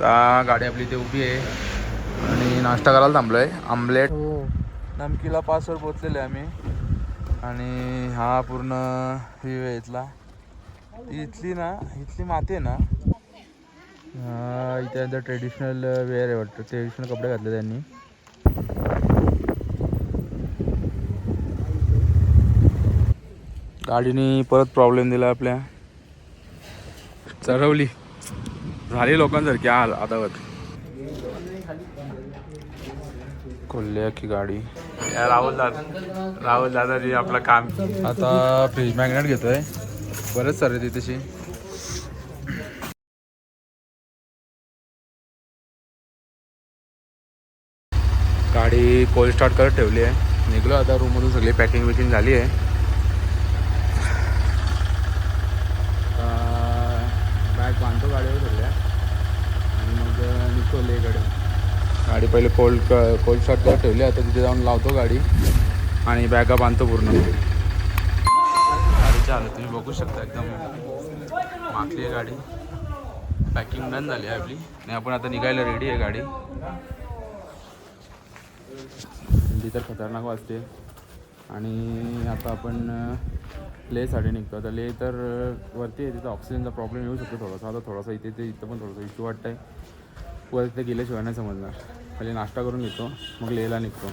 गाडी आपली इथे उभी आहे आणि नाश्ता करायला थांबलो आहे. आमलेट हो, नमकीला पासवर पोचलेले आम्ही. आणि हा पूर्ण व्ह्यू आहे इथला. इथली माती आहे ना, इथे आता ट्रेडिशनल वेअर आहे वाटतं, ट्रेडिशनल कपडे घातले त्यांनी. गाडीने परत प्रॉब्लेम दिला आपल्या, चढवली झाली लोकांसारखी आदावत. खोलली की गाडी. राहुल दादाजी आपलं काम. आता फ्रीज मॅग्नेट घेतोय, बरेच सारे तिथेशी. गाडी कोल्ड स्टार्ट करत ठेवली आहे. निघलो आता रूममधून, सगळी पॅकिंग बिकिंग झाली आहे. बॅग बांधतो गाडीवर सगळ्या आणि मग निघतो लेकडे. गाडी पहिले कोल्ड स्टार्ट करत ठेवली, आता तिथे जाऊन लावतो गाडी आणि बॅगा बांधतो पूर्ण. गाडीची हालत तुम्ही बघू शकता, एकदम माखली आहे गाडी. पॅकिंग डन झाली आहे आपली आणि आपण आता निघायला रेडी आहे गाडी. थंडी तर खतरनाक वाजते आणि आता आपण लेसाठी निघतो. आता ले तर वरती आहे, तिथं ऑक्सिजनचा प्रॉब्लेम येऊ शकतो थोडासा. आता थोडासा इथं पण थोडासा इश्यू वाटतं आहे. वर तिथे गेल्याशिवाय नाही समजणार. पहिले नाश्ता करून घेतो, मग लेला निघतो.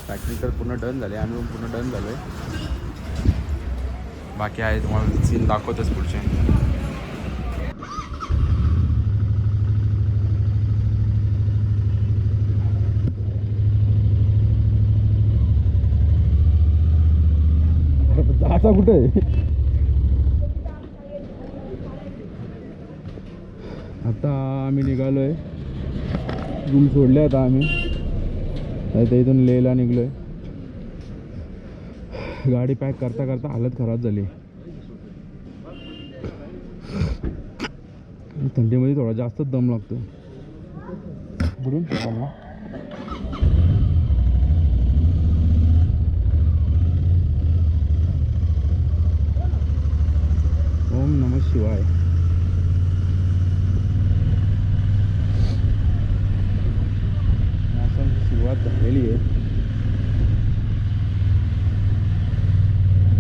पॅकिंग तर पूर्ण डन झाली, आम्ही पण पूर्ण डन झालो आहे. बाकी आहे, तुम्हाला सीन दाखवतच पुढचे. जाता कुठे आहे? आता आम्ही निघालो आहे, रूम सोडले. आता आम्ही इथून लेहला निघलो आहे. गाडी पॅक करता करता हालत खराब झाली. थंडीमध्ये थोडा जास्तच दम लागतो. बुडून ना. ओम नमः शिवाय. मोसमची सुरुवात झालेली आहे.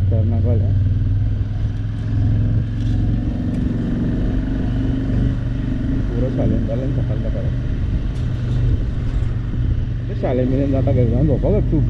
कर्नाटक पुरं शालेन झालं सकाळचा करा. शाले मिळून जाता घरी जाऊन झोपा बघ तू.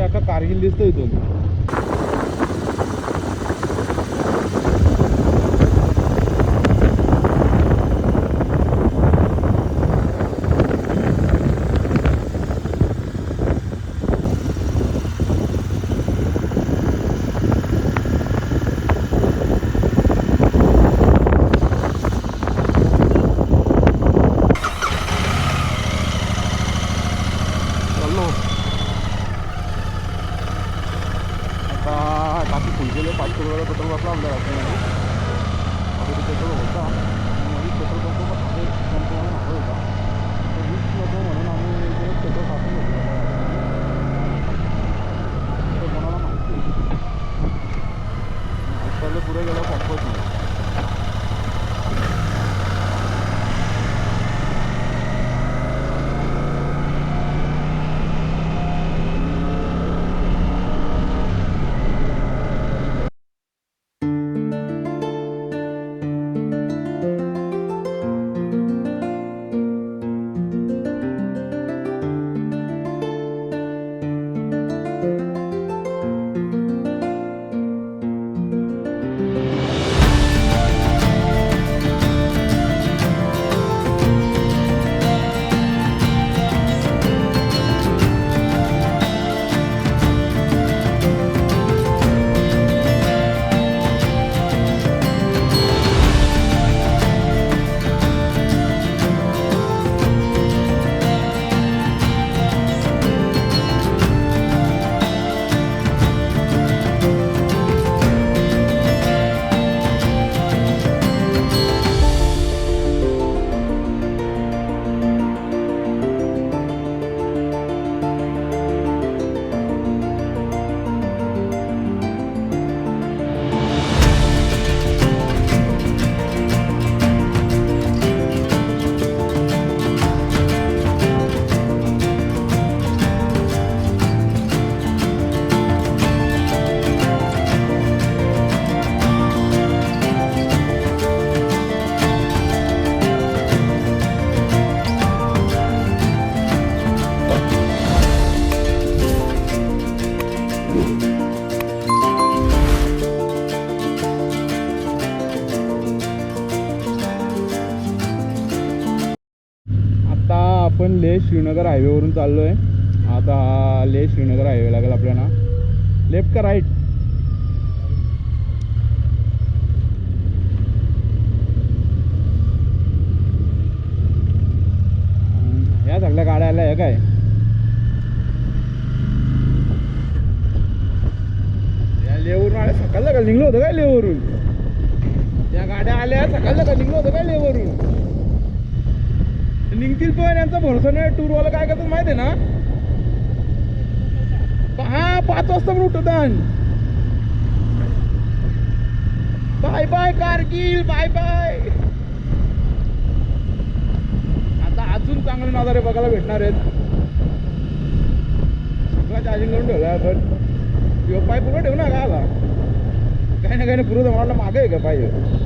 आता कारगिल दिसतो इथून. टाकी फुल केले. 500 रुपयाला पेट्रोल वापरा आपल्या रात्रीमध्ये. अगोदर पेट्रोल होता आणि पेट्रोल पंप आहे कंपनी हवा होता, तर रिस्क नको म्हणून आम्ही इथे पेट्रोल टाकून घेतलं. तर कोणाला माहिती आजकाल पुढे गेला पंपच नाही. लेह श्रीनगर हायवेवरून चाललो आहे. आता हा लेह श्रीनगर हायवे लागेल आपल्याला. लेफ्ट का राईट? या सगळ्या गाड्या आल्या आहे काय? या लेहवरून आल्या सकाळला का निघलो होतं काय लेहवरून? या गाड्या आल्या सकाळला का निघलो होतं काय लेहवरून? निघतील पण यांचा भरोसा नाही. टूरवाला काय करतात माहिती आहे ना? हा 5 वाजता पण उठतात. Bye bye Kargil, bye bye. आता अजून चांगले नजारे बघायला भेटणार आहेत. सगळं चार्जिंग करून ठेवलं आपण. किंवा पाय पुढं ठेवू ना का आला काही ना काही ना पुरं मला मागे आहे का पाहिजे.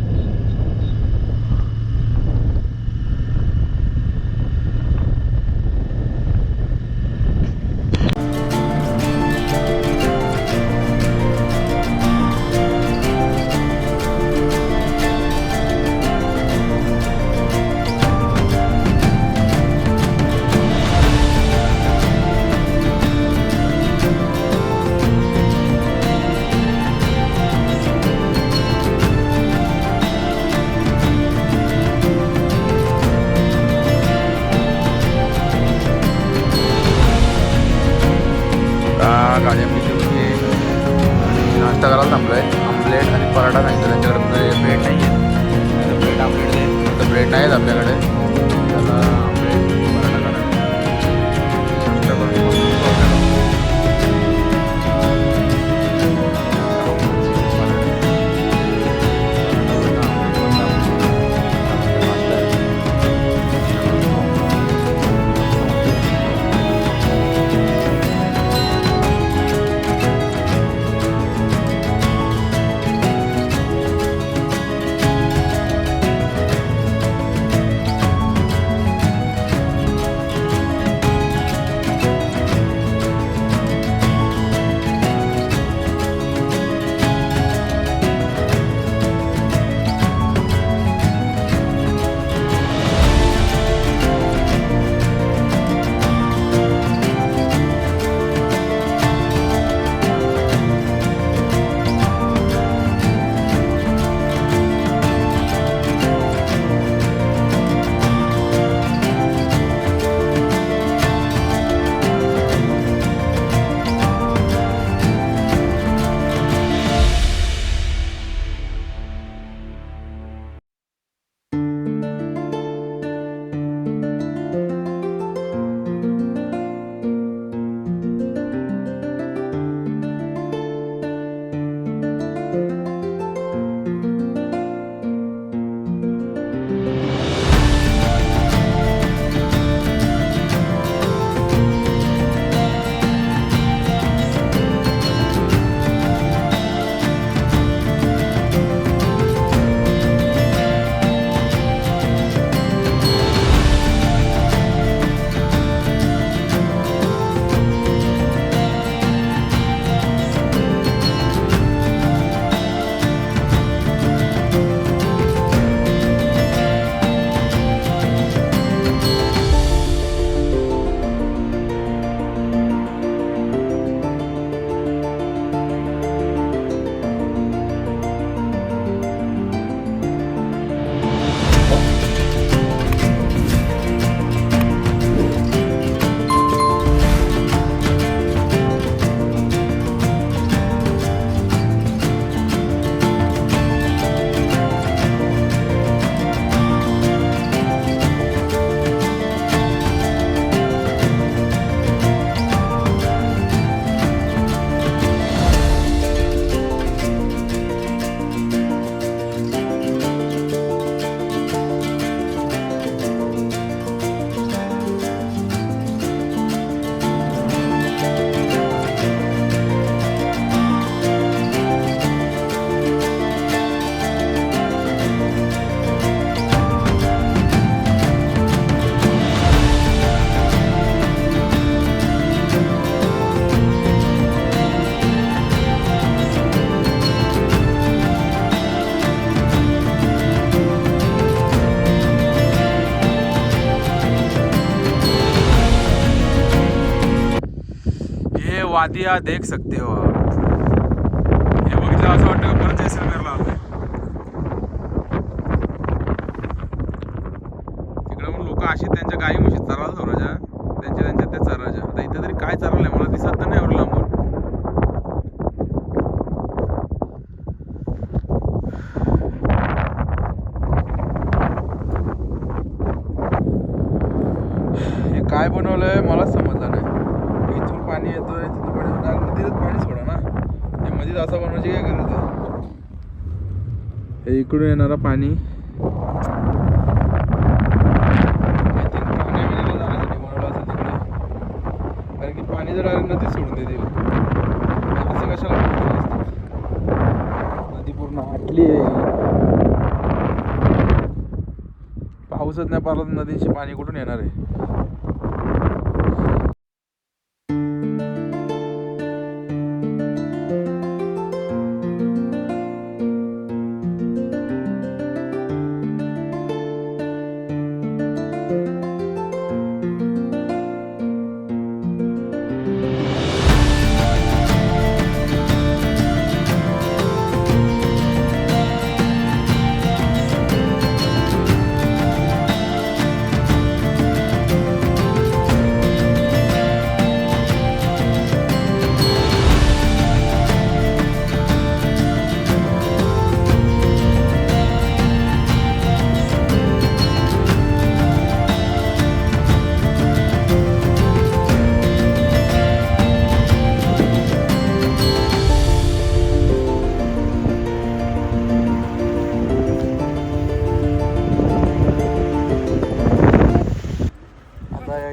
वादिया देख सकते हो आप. हे बघितलं असं वाटतं परत जैसलमेरला आलोय. तिकडे पण लोक अशी त्यांच्या गाई म्हशी चरायला थोड्याच्या त्यांच्या त्या चरायच्या. आता इथं तरी काय चरायला मला दिसत तर नाही एवढं लांबून. हे काय बनवलंय मलाच समजलं नाही. इथून पाणी येतोय तिथून पाणी नदीतच पाणी सोडा ना. हे मध्येच असं बनवायची काय गरज आहे. हे इकडून येणारं पाणी कारण की पाणी जर डायरेक्ट नदीत सोडून देतील. असं कशाला नदी पूर्ण आटली आहे. पाऊसच नाही पडला तर नदीची पाणी कुठून येणार आहे.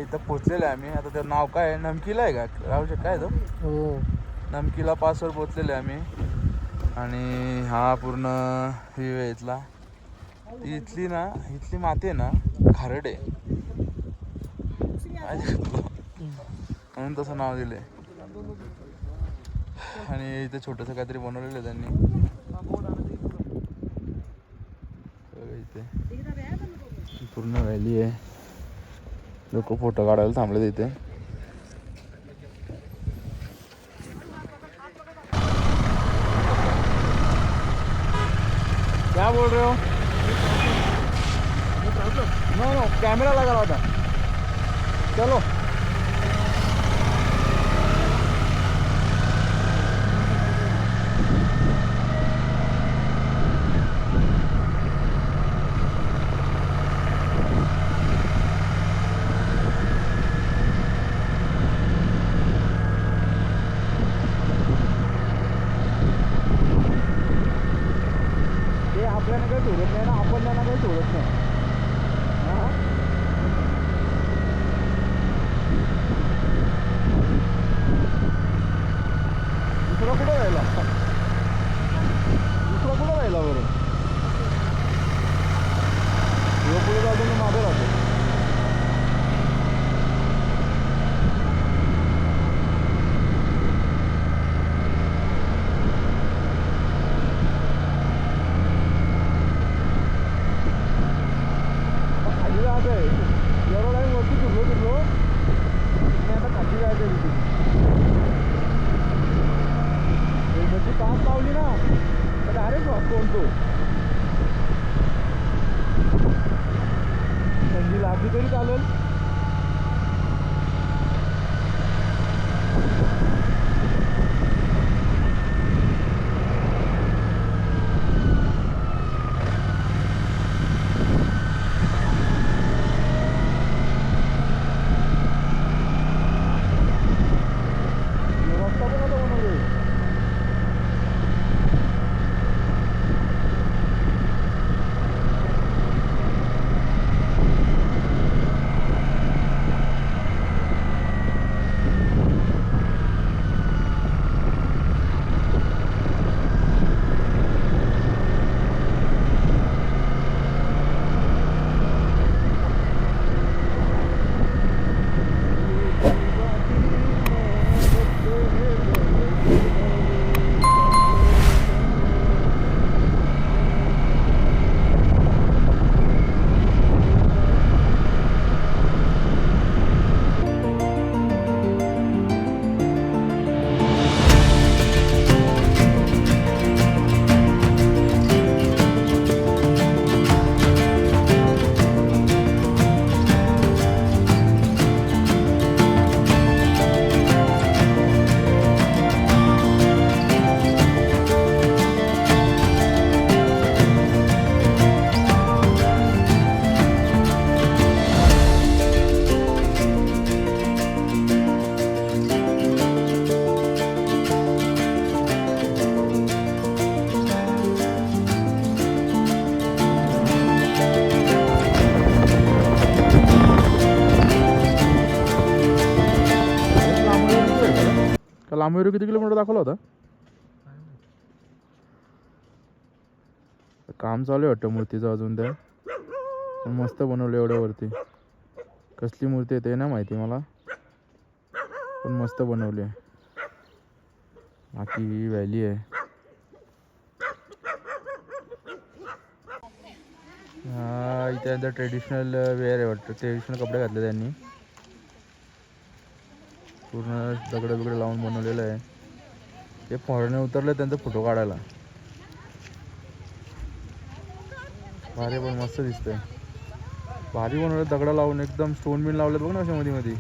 इथं पोचलेलं आहे आम्ही. आता त्याचं नाव काय आहे, नमकीला आहे का राहू काय तो नमकीला पासवर पोचलेलं आहे आम्ही. आणि हा पूर्ण व्ह्यू आहे इथला. इथली माती आहे ना खारड आहे म्हणून तसं नाव दिलंय. आणि इथे छोटंसं काहीतरी बनवलेलं आहे त्यांनी. इथे पूर्ण व्हॅली आहे. लोक फोटो काढायला थांबले तिथे. क्या बोल रहे हो? नो कैमरा लगा रहा था. चलो आपल्याला काही सोडत नाही ना, आपण त्यांना काही सोडत नाही. दुसरा कुठं राहिला बरं. पुढे जाऊन मागे राहतो. थंडी लागली तरी चालेल. आता लांबवर किती किलोमीटर दाखवला होता? काम चालू आहे वाटतं मूर्तीचं अजून त्या, पण मस्त बनवलं एवढ्यावरती. कसली मूर्ती आहे ते नाही माहिती मला, पण मस्त बनवली आहे. बाकी ही व्हॅली आहे. हा इथे आता ट्रेडिशनल वेअर आहे वाटतं, ट्रेडिशनल कपडे घातले त्यांनी. पूर्ण दगड बिगड लावून बनवलेलं आहे. हे फॉरेनर उतरले त्यांचा फोटो काढायला. भारी पण मस्त दिसतंय. भारी बनवलं दगड लावून, एकदम स्टोन बिन लावले बघ ना अशा मध्ये मध्ये.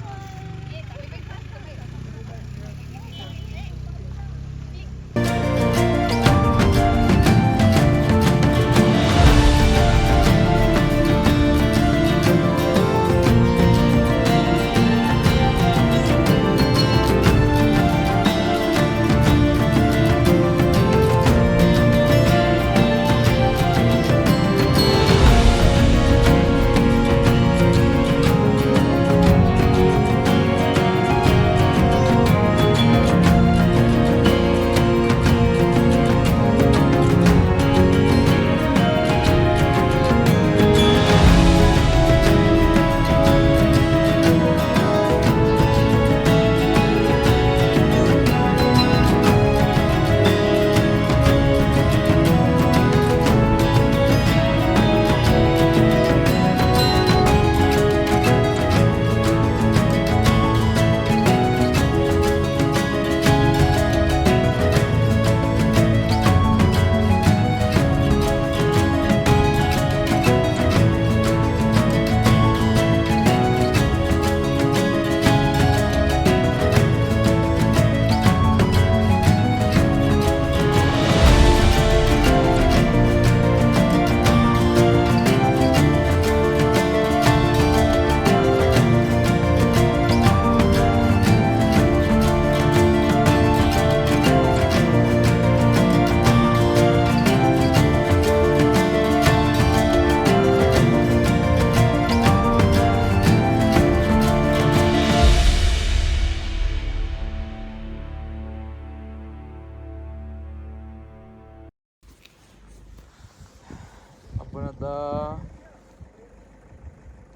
आपण आता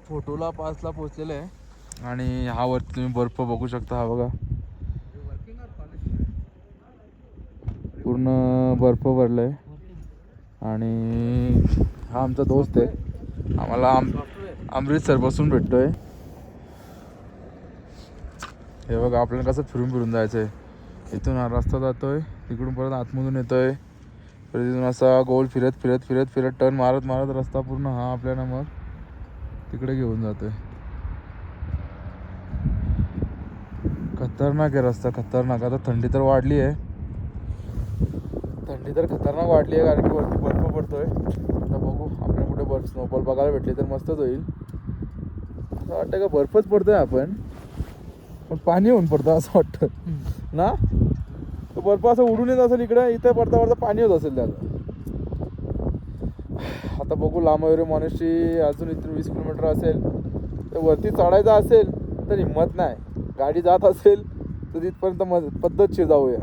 फोटोला 5ला पोहोचलेलं आहे आणि हा वरती तुम्ही बर्फ बघू शकता. हा बघा पूर्ण बर्फ भरलाय. आणि हा आमचा दोस्त आहे, आम्हाला अमृतसर पासून भेटतोय. हे बघा आपल्याला कसं फिरून फिरून जायचं आहे. इथून हा रस्ता जातोय, तिकडून परत आतमधून येतोय, परत इथून असा गोल फिरत फिरत फिरत फिरत टर्न मारत मारत रस्ता पूर्ण हा आपल्याला मग तिकडे घेऊन जातोय. खतरनाक आहे रस्ता, खतरनाक. आता थंडी तर वाढली आहे, थंडी तर खतरनाक वाढली आहे, कारण की वरती बर्फ पडतोय. आता बघू आपल्याला कुठे बर्फ स्नोफॉल बघायला भेटली तर मस्तच होईल. असं वाटतं का बर्फच पडतोय आपण, पण पाणी होऊन पडतं असं वाटतं ना. तो बर्फ असं उडून येत असेल इकडे, इथे पडता पडता पाणी होत असेल त्याला. आता बघू लांबवर मॉनेस्ट्री अजून इथून 20 किलोमीटर असेल. तर वरती चढायचं असेल तर हिंमत नाही, गाडी जात असेल तर तिथपर्यंत पद्धतशीर जाऊया.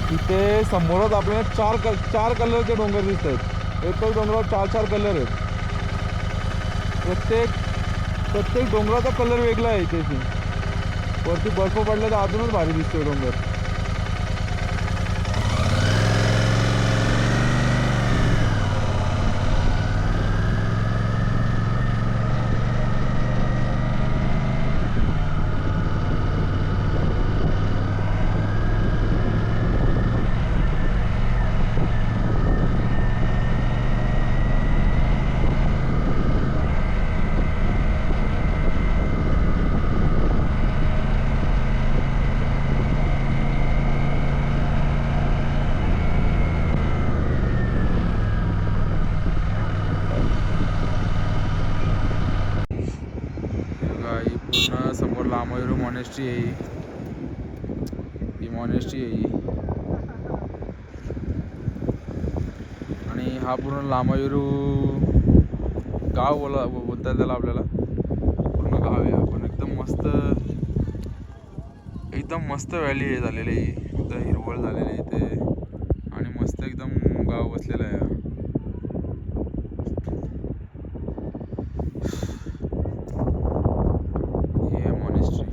तिथे समोरच आपल्याला चार कलरचे डोंगर दिसत आहेत. एकच डोंगरावर 4 कलर आहेत. प्रत्येक डोंगराचा कलर वेगळा आहे. इथे वरती बर्फ पडला तर अजूनच भारी दिसतोय डोंगर. पूर्ण समोर लांबवर मॉनेस्ट्री आहे. ही मॉनेस्ट्री आहे ही. आणि हा पूर्ण लांबवर गाव बोलता त्याला आपल्याला. मस्त एकदम मस्त व्हॅली हे झालेली आहे, एकदम हिरवळ झालेली आहे इथे आणि मस्त एकदम गाव बसलेलं आहे. हे आहे मॉनेस्ट्री.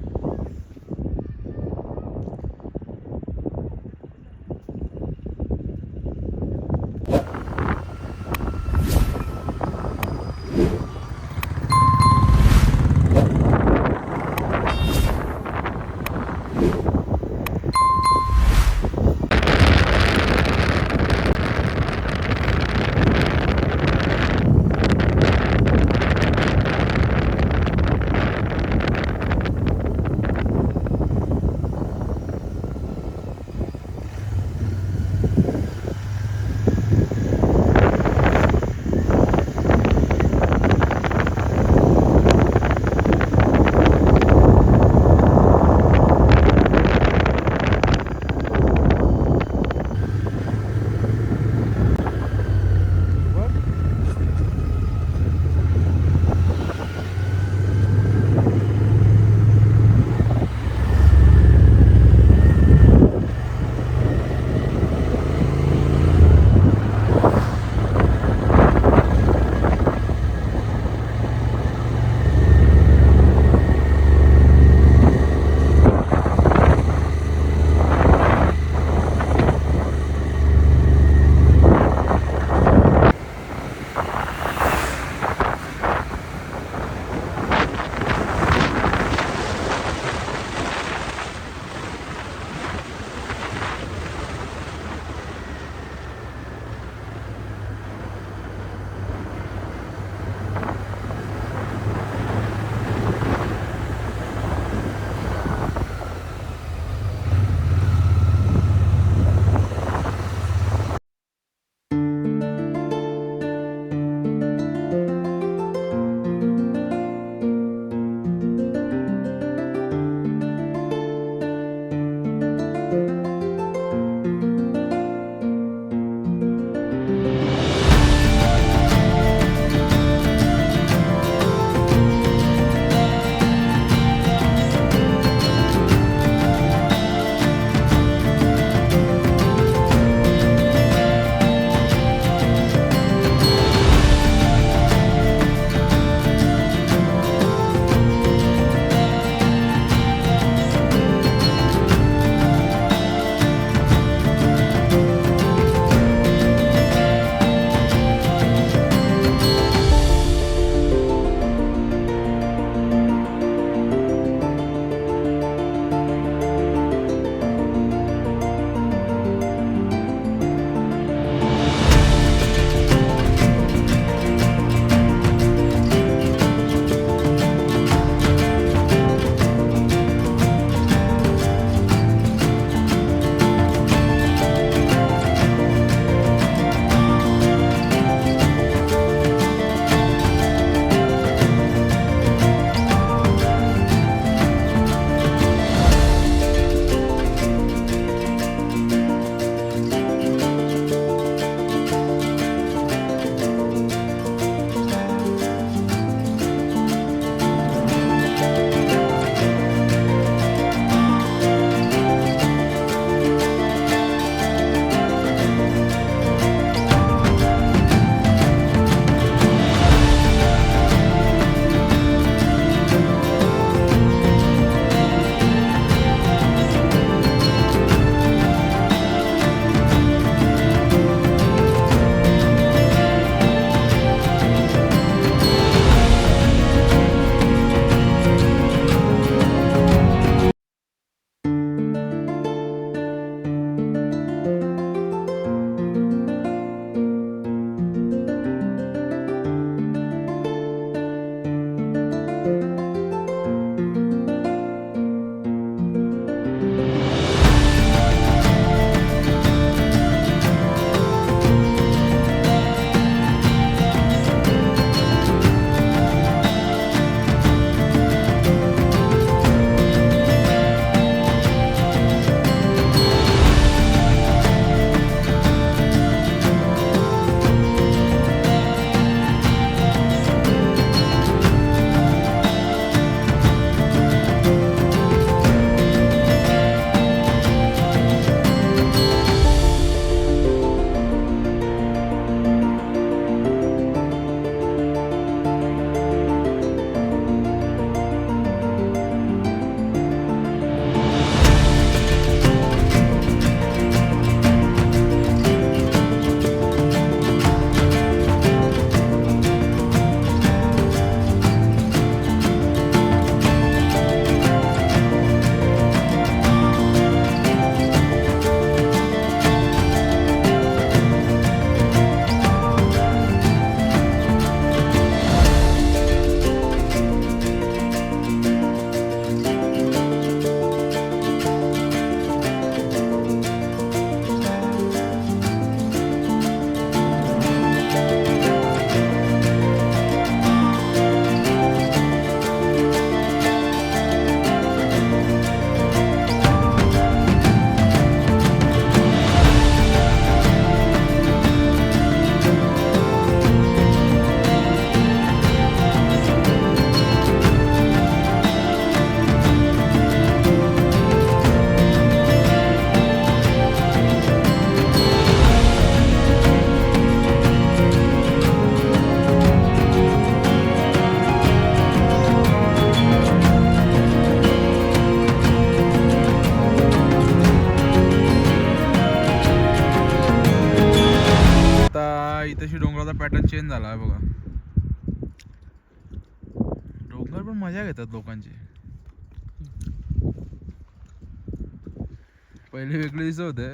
पॅटर्न चेंज झाला आहे बघा. डोंगर पण मजा घेतात लोकांची. पहिले वेगळे दिसत होते,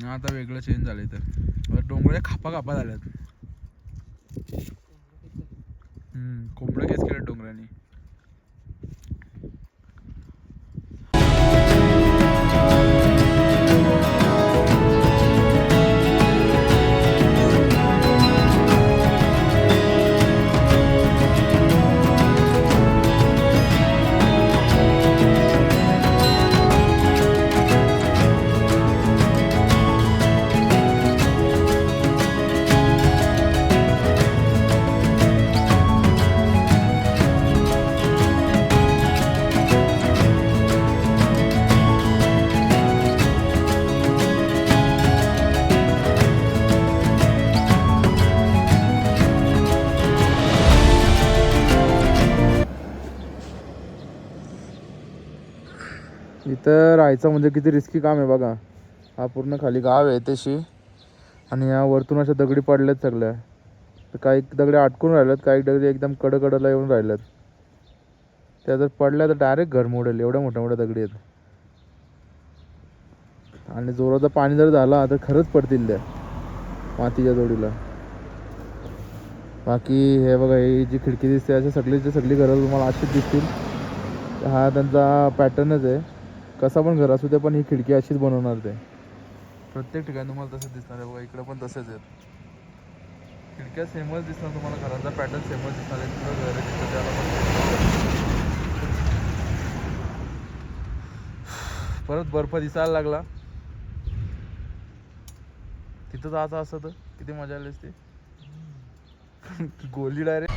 आता वेगळं चेंज झालं. तर डोंगराच्या खापा खापा झाल्यात. कोंबड्या केस केल्यात डोंगराने. इथं राहायचं म्हणजे किती रिस्की काम आहे बघा. हा पूर्ण खाली गाव आहे तशी, आणि या वरतून अशा दगडी पडल्यात सगळ्या. तर काही दगडी अटकून राहिल्यात, काही दगडी एकदम कडकडला येऊन राहिल्यात. त्या जर पडल्या तर डायरेक्ट घर मोडेल, एवढ्या मोठ्या मोठ्या दगडी आहेत. आणि जोराचं पाणी जर झाला तर खरंच पडतील त्या मातीच्या जोडीला. बाकी हे बघा, ही जी खिडकी दिसते अशा सगळी घरं तुम्हाला अशीच दिसतील. हा त्यांचा पॅटर्नच आहे. कसा पण घर असू दे, पण ही खिडकी अशीच बनवणार ते. प्रत्येक ठिकाणी तुम्हाला तसंच दिसणार आहे बघा. इकडं पण तसेच आहेत. खिडक्या सेमच दिसणार तुम्हाला, घरांचा पॅटर्न सेमच दिसणार आहे. तुझं घर दिसतं त्याला पण. परत बर्फ दिसायला लागला. तिथं जायचं असतं तर किती मजा आली असती. गोली डायरेक्ट.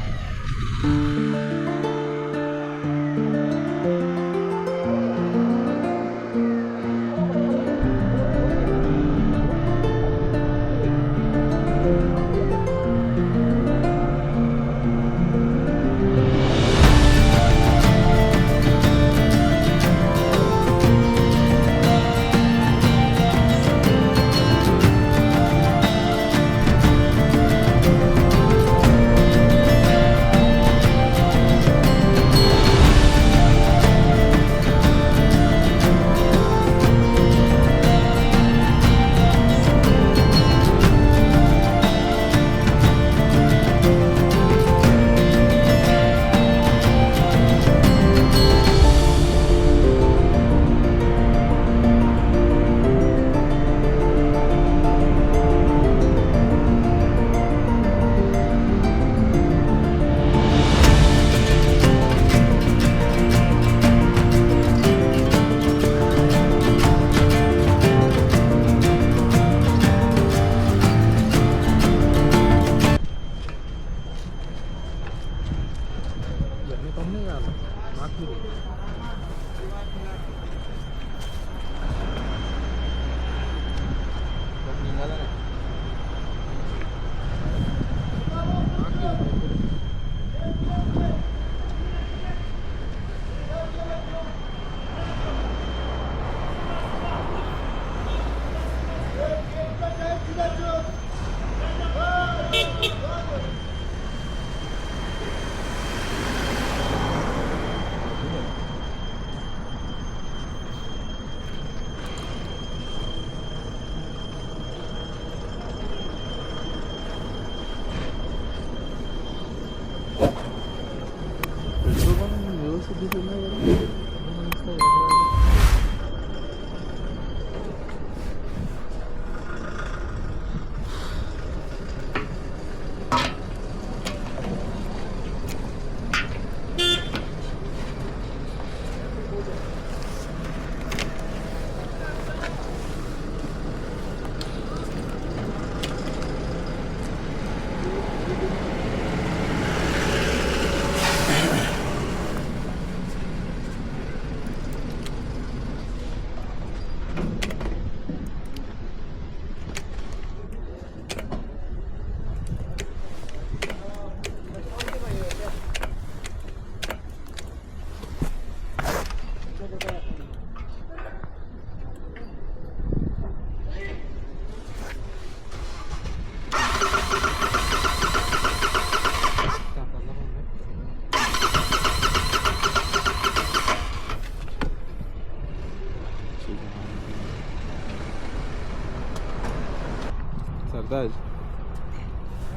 सकता है।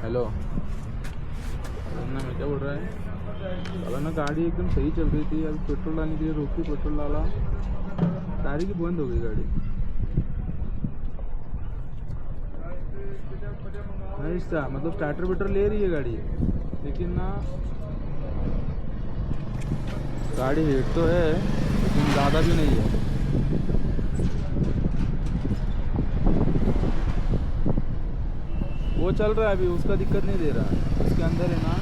हेलो ना, मैं क्या बोल रहा है, साला ना गाड़ी एकदम सही चल रही थी, अब पेट्रोल डालने के लिए रोकी, पेट्रोल डाला, डायरेक्ट ही बंद हो गई गाड़ी। नहीं मतलब स्टार्टर वेटर ले रही है गाड़ी, लेकिन ना गाड़ी हेट तो है लेकिन ज़्यादा भी नहीं है। वो चल रहा है अभी, उसका दिक्कत नहीं दे रहा है। उसके अंदर है ना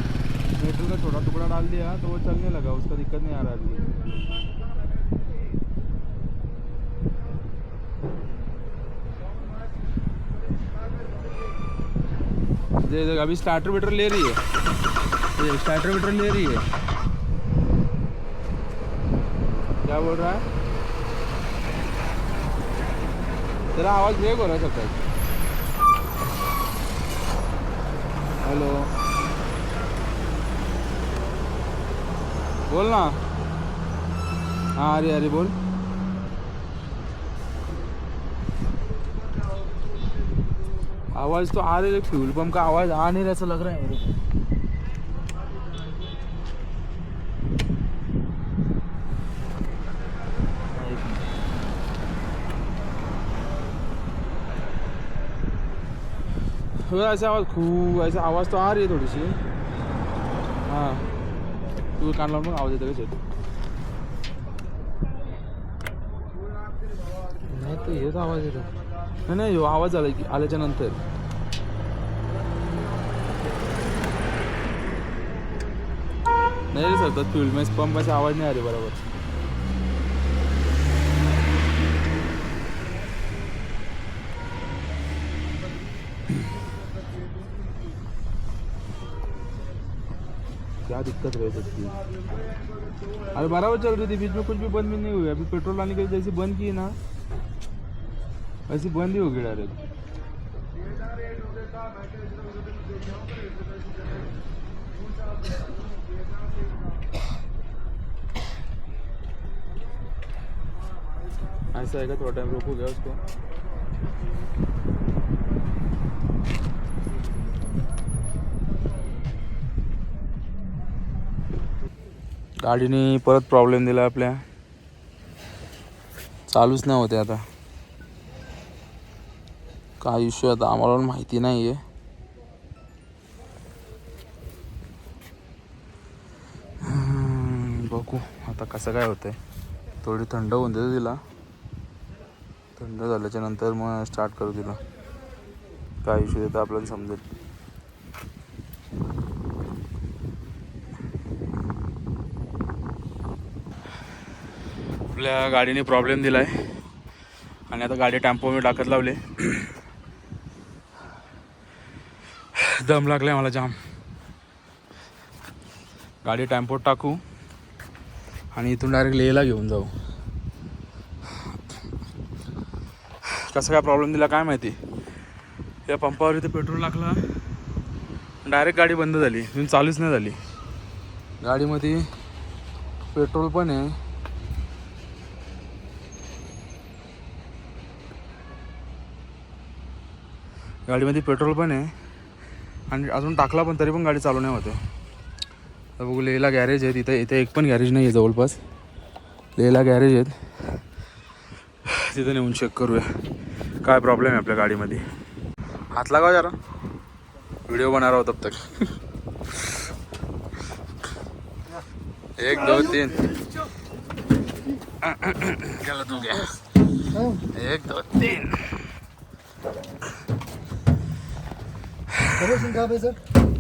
मेटल का छोटा टुकड़ा डाल दिया तो वो चलने लगा, उसका दिक्कत नहीं आ रहा अभी। देख अभी स्टार्टर वेटर ले रही है, स्टार्टर वेटर ले रही है। क्या बोल रहा है, तेरा आवाज़ ब्रेक हो रहा है सबका। हेलो बोल ना। हाँ अरे बोल। आवाज़ तो आ रही है, फ्यूल पंप का आवाज़ आ नहीं रहा ऐसा लग रहा है मेरे को। ऐसा आवाज़ ऐसा आवाज़ तो आ रही है थोड़ी सी। हाँ तू कान लावून मग आवाज येतो का? नाही तो हेच आवाज येतो. नाही हो आवाज आला की आल्याच्या नंतर नाही रे सर, फ्यूल में पंपाचा आवाज नाही आ रही बराबर. क्या दिक्कत रह सकती है? अरे बराबर चल रही थी, बीच में कुछ भी बंद भी नहीं हुई. अभी पेट्रोल डालने के लिए जैसे बंद की ना वैसे बंद ही हो गई डायरेक्ट. ऐसा है क्या? थोड़ा टाइम रोको गया उसको. गाडीने परत प्रॉब्लेम दिला आपल्या. चालूच नाही होते आता. काय इश्यू आता आम्हाला पण माहिती नाही आहे. बघू आता कसं काय होतंय. थोडी थंड होऊन देते तिला. थंड झाल्याच्या नंतर मग स्टार्ट करू तिला. काय इश्यू येतं आपल्याला समजेल. आपल्या गाडीने प्रॉब्लेम दिलाय आणि आता गाडी टेम्पोमध्ये टाकत लावले. दम लागलाय मला जाम. गाडी टेम्पोत टाकू आणि इथून डायरेक्ट लेहला घेऊन जाऊ. कसं काय प्रॉब्लेम दिला काय माहिती. या पंपावर इथे पेट्रोल टाकला, डायरेक्ट गाडी बंद झाली, इथून चालूच नाही झाली. गाडीमध्ये पेट्रोल पण आहे, गाडीमध्ये पेट्रोल पण आहे आणि अजून टाकला पण तरी पण गाडी चालू नाही होते. तर बघू लेहला गॅरेज आहे तिथे. इथे एक पण गॅरेज नाही आहे जवळपास. लेहला गॅरेज आहेत, तिथे नेऊन चेक करूया काय प्रॉब्लेम आहे आपल्या गाडीमध्ये. हात लगाओ जरा, व्हिडिओ बना रहा हो तब तक. 1 2 3 चलो तू गया. 1 2 3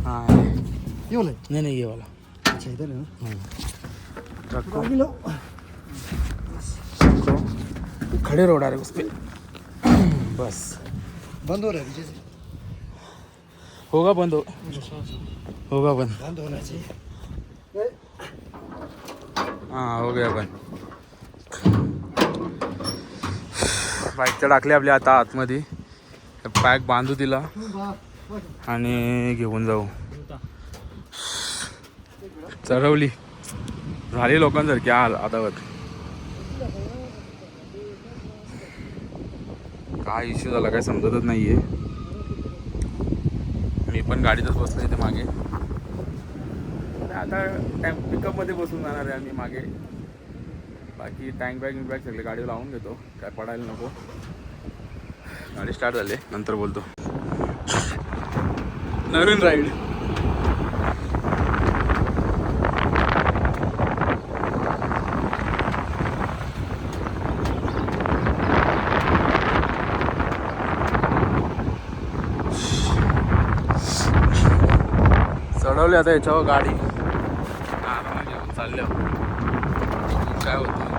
हाँ नहीं ये वाला. अच्छा इधर है. रखो खड़े रहो डायरेक्ट उस पे. बस बंद हो रहा है जैसे. होगा बंद. होगा बंद. बंद होना चाहिए. हाँ हो गया बंद. बाईकच्या टाकली आपल्या आता आतमध्ये. पॅक बांधू तिला आणि घेऊन जाऊ. चढवली झाली लोकांसारखी हाल आदावत. काय इश्यू झाला काय समजतच नाहीये. मी पण गाडीतच बसलो इथे मागे. आता पिकअपमध्ये बसून जाणार आहे आम्ही मागे. बाकी टँक बॅग सगळे गाडीवर लावून घेतो, काय पडायला नको. गाडी स्टार्ट झाली, नंतर बोलतो. नवीन राईड. चढवली आता याच्यावर गाडी. घेऊन चालल्या काय होतं.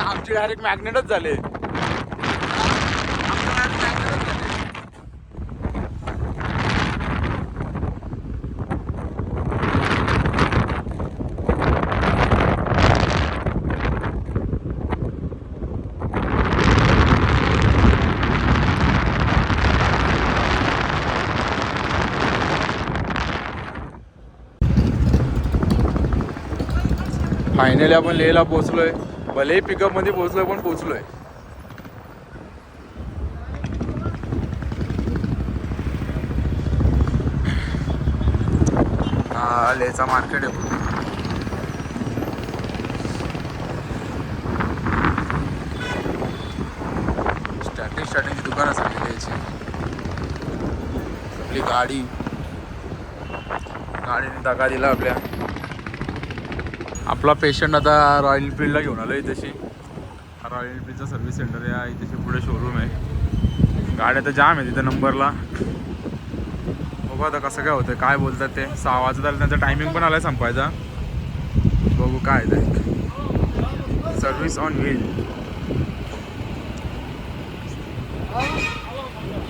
आमची डायरेक्ट मॅग्नेटच झाले. फायनली आपण लेहला पोहोचलोय. भलेही पिकअपमध्ये पोहोचलोय पण पोहोचलोय. हा लेहचा मार्केट आहे. स्टार्टिंगची दुकानं असते लेहची. आपली गाडीने धक्का दिला आपल्या. आपला पेशंट आता रॉयल एनफिल्डला घेऊन आलो आहे. तशी रॉयल एनफिल्डचा सर्व्हिस सेंटर आहे. इथे पुढे शोरूम आहे. गाड्या तर जाम आहे तिथे नंबरला. बघू आता कसं काय होतं, काय बोलतात ते. 6 वाजता त्यांचा टायमिंग पण आला आहे संपायचा. बघू काय ते. Service on wheel.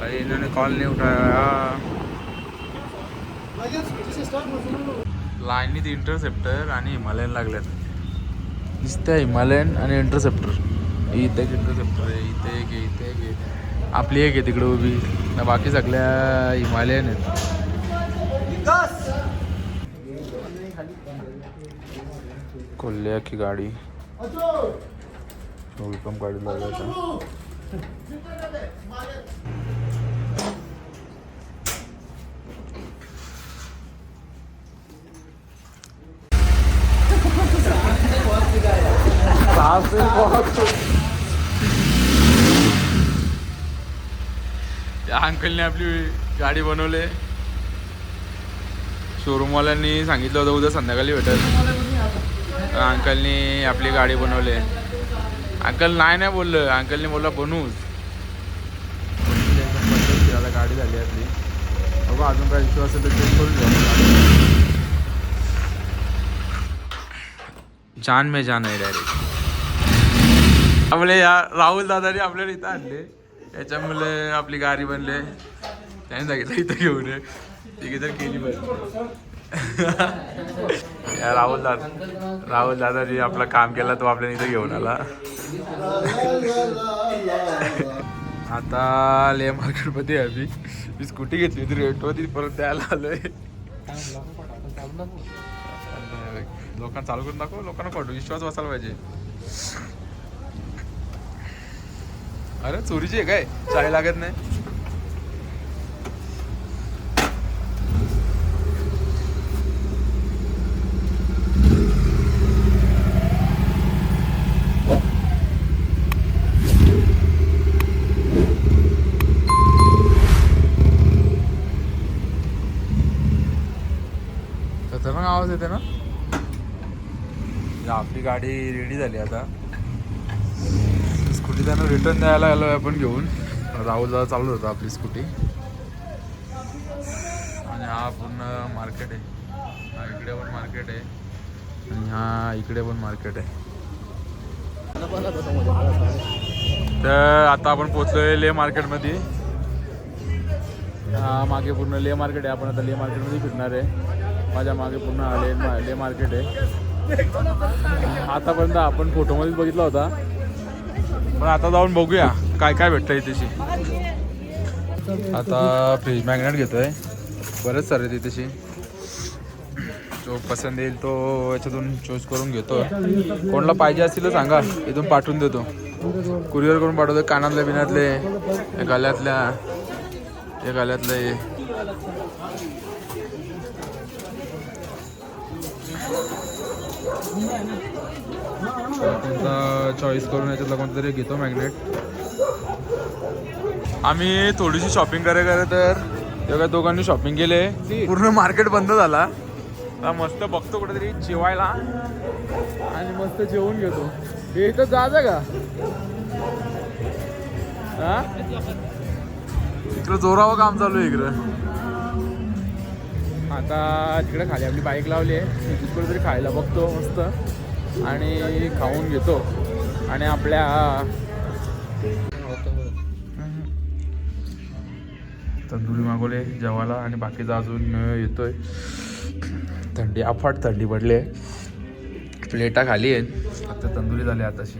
काही इन्होंने कॉल नहीं उठाया. लाईनीत इंटरसेप्टर आणि हिमालयन लागल्यात. दिसतंय हिमालयन आणि इंटरसेप्टर. इथे एक इंटरसेप्टर आहे, इथे एक आहे, इथे एक आहे. आपली एक आहे तिकडे उभी. बाकी सगळ्या हिमालयन आहेत. खोलल्या की गाडी. वेलकम गाडी लागल्या. त्या अंकलने आपली गाडी बनवली. शोरूमवाल्यांनी सांगितलं होतं उद्या संध्याकाळी भेटेल. अंकलनी आपली गाडी बनवली. अंकल नाही बोललं. अंकलने बोलला बनवूच. आता गाडी झाली आपली. बघू अजून काय इश्यू असेल तर चेक करून घ्या. जान में जान आहे डायरेक्ट. आपले या राहुल दादाने आपल्याला इथं आणले. याच्यामुळे आपली गाडी बनले. त्याने सांगितलं इथं घेऊन ये. तिघे तर केली बरं. या राहुल दादाने आपलं काम केलं, तो आपल्याला इथं घेऊन आला. आता लेह मार्केटमध्ये आहे. मी स्कूटी घेतली होती रेटवरती, परत द्यायला आलोय. लोकांना चालू करून दाखव. लोकांना पडू विश्वास बसायला पाहिजे. अरे चोरीची आहे काय? चाय लागत नाही. खतरनाक आवाज येते ना. आपली गाडी रेडी झाली आता. स्कूटी त्यांना रिटर्न द्यायला आलो आपण घेऊन. राहुल दादा चालू होता आपली स्कूटी. आणि हा पूर्ण मार्केट आहे. हा इकडे पण मार्केट आहे आणि हा इकडे पण मार्केट आहे. तर आता आपण पोचलोय लेह मार्केटमध्ये. हा मागे पूर्ण लेह मार्केट आहे. आपण आता लेह मार्केटमध्ये फिरणार आहे. माझ्या मागे पूर्ण लेह मार्केट आहे. आतापर्यंत आपण फोटोमध्येच बघितला होता, पण आता जाऊन बघूया काय काय भेटतंय तिथेशी. आता फ्रीज मॅग्नेट घेतोय. बरेच सारे तिथेशी जो पसंत येईल तो याच्यातून चूज करून घेतो. कोणाला पाहिजे असतील तर सांगा, इथून पाठवून देतो. कुरिअर करून पाठवतो. कानातले बिनातले, या गळ्यातल्या, या गळ्यातले. कोणता चॉईस करून याच्यातला कोणता तरी घेतो मॅग्नेट. आम्ही थोडीशी शॉपिंग करे तर तेव्हा दोघांनी शॉपिंग केले. पूर्ण मार्केट बंद झाला. आता मस्त बघतो कुठेतरी जेवायला आणि मस्त जेवून घेतो. हे इथं जायचं का? हा, इकडं जोरावं काम चालू आहे इकडं. आता तिकडे खाली आपली बाईक लावली आहे. तिथे कुठेतरी खायला बघतो मस्त आणि खाऊन घेतो. आणि आपल्या तंदुरी मागवले जेवायला आणि बाकीचा अजून येतोय. थंडी अफाट थंडी पडली आहे. प्लेटा खाली आहेत. आता तंदुरी झाली आताशी.